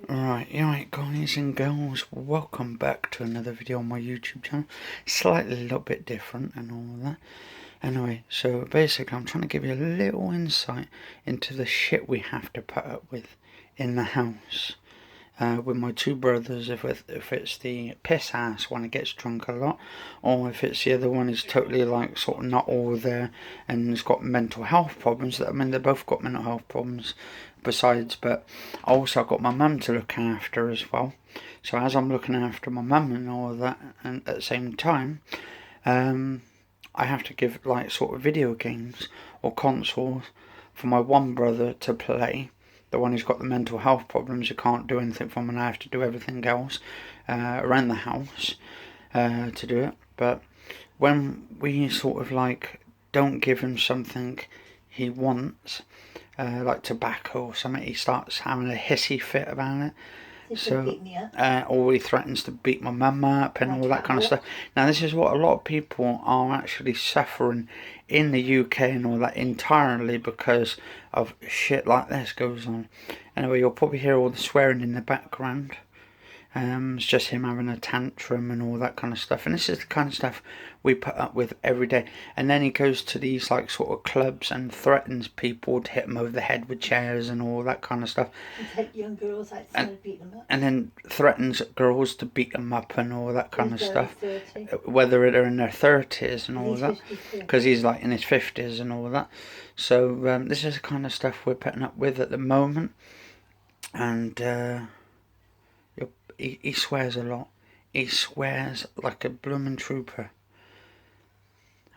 Right, guys and girls, welcome back to another video on my YouTube channel. Slightly a little bit different and all of that. Anyway, so basically I'm trying to give you a little insight into the shit we have to put up with in the house. With my two brothers, if it's the piss ass one that gets drunk a lot, or if it's the other one who's totally like sort of not all there and has got mental health problems. I mean, they both got mental health problems besides, but also I've got my mum to look after as well. So as I'm looking after my mum and all of that, and at the same time, I have to give like sort of video games or consoles for my one brother to play. The one who's got the mental health problems, you can't do anything for him, and I have to do everything else around the house to do it. But when we sort of like don't give him something he wants, like tobacco or something, he starts having a hissy fit about it. So, or he threatens to beat my mum up and all that kind of stuff. Now, this is what a lot of people are actually suffering in the UK and all that entirely because of shit like this goes on. Anyway, you'll probably hear all the swearing in the background. It's just him having a tantrum and all that kind of stuff. And this is the kind of stuff we put up with every day. And then he goes to these like sort of clubs and threatens people to hit him over the head with chairs and all that kind of stuff. And take young girls outside and beat them up. And then threatens girls to beat them up and all that kind of stuff. Whether they're in their 30s and all that. Because he's like in his 50s and all that. So this is the kind of stuff we're putting up with at the moment. And he swears a lot. He swears like a bloomin' trooper.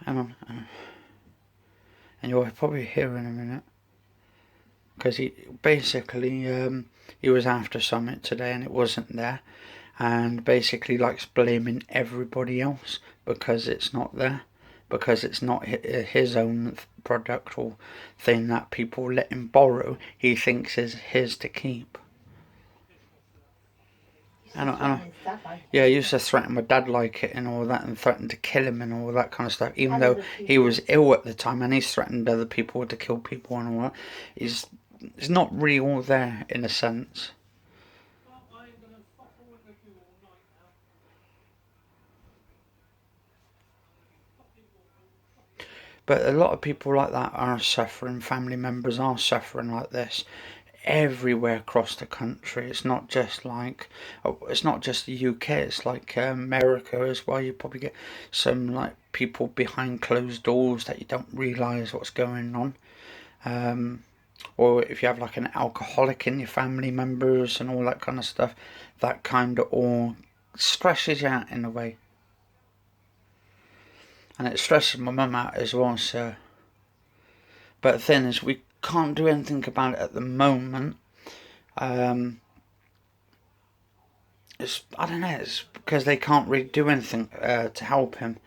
Hang on. And you'll probably hear in a minute. Because he basically, he was after something today and it wasn't there. And basically likes blaming everybody else because it's not there. Because it's not his own product or thing that people let him borrow. He thinks is his to keep. I know. Yeah, he used to threaten my dad like it and all that, and threaten to kill him and all that kind of stuff. Even though he was ill at the time, and he's threatened other people to kill people and all that. It's not really all there in a sense. But a lot of people like that are suffering. Family members are suffering like this. Everywhere across the country. It's not just like, it's not just the UK, it's like America as well. You probably get some like people behind closed doors that you don't realise what's going on. Or if you have like an alcoholic in your family members and all that kind of stuff, that kind of all stresses you out in a way. And it stresses my mum out as well, so. But the thing is, we can't do anything about it at the moment. It's, I don't know, it's because they can't really do anything to help him.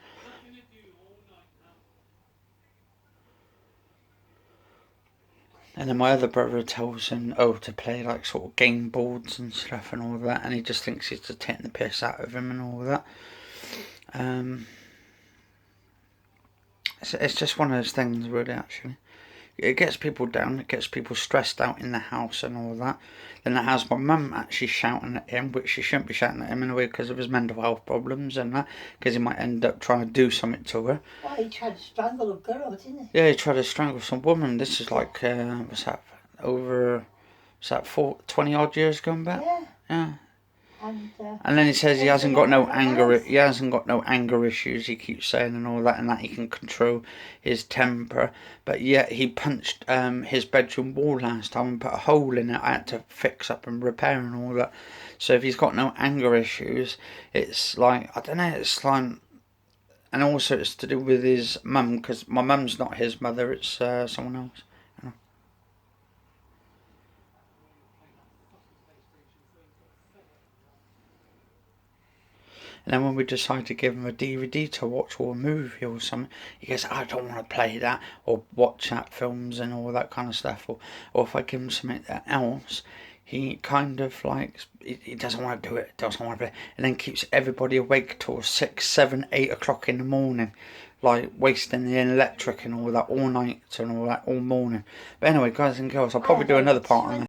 And then my other brother tells him, to play like sort of game boards and stuff and all that, and he just thinks he's just taking the piss out of him and all that. It's just one of those things, really, actually. It gets people down, it gets people stressed out in the house and all that. Then it has my mum actually shouting at him, which she shouldn't be shouting at him in a way because of his mental health problems and that, because he might end up trying to do something to her. Well, he tried to strangle a girl, didn't he? Yeah, he tried to strangle some woman. This is like, what's that, 20 odd years going back? Yeah. And then he says he hasn't got no anger. He hasn't got no anger issues. He keeps saying and all that, and that he can control his temper. But yet he punched his bedroom wall last time and put a hole in it. I had to fix up and repair and all that. So if he's got no anger issues, it's like, I don't know. It's like, and also it's to do with his mum, because my mum's not his mother. It's someone else. And then when we decide to give him a DVD to watch or a movie or something, he goes, I don't want to play that or watch that films and all that kind of stuff. Or if I give him something else, he kind of like, he doesn't want to do it, doesn't want to play, and then keeps everybody awake till 6, 7, 8 o'clock in the morning, like wasting the electric and all that all night and all that all morning. But anyway, guys and girls, I'll probably do another part on that.